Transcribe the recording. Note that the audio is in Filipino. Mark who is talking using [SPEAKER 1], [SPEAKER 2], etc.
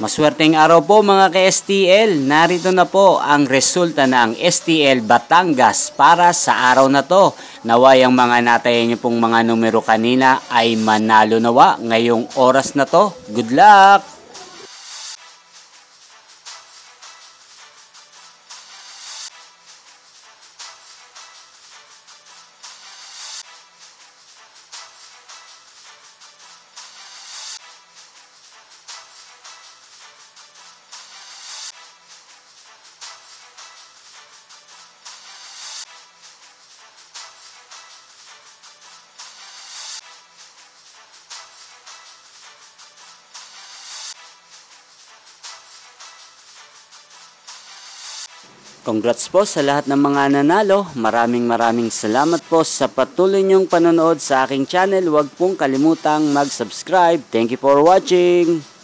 [SPEAKER 1] Maswerteng araw po mga ka-STL. Narito na po ang resulta ng STL Batangas para sa araw na to. Naway ang mga natayan niyo pong mga numero kanina ay manalo nawa ngayong oras na to. Good luck! Congrats po sa lahat ng mga nanalo. Maraming salamat po sa patuloy niyong panonood sa aking channel. Huwag pong kalimutang mag-subscribe. Thank you for watching.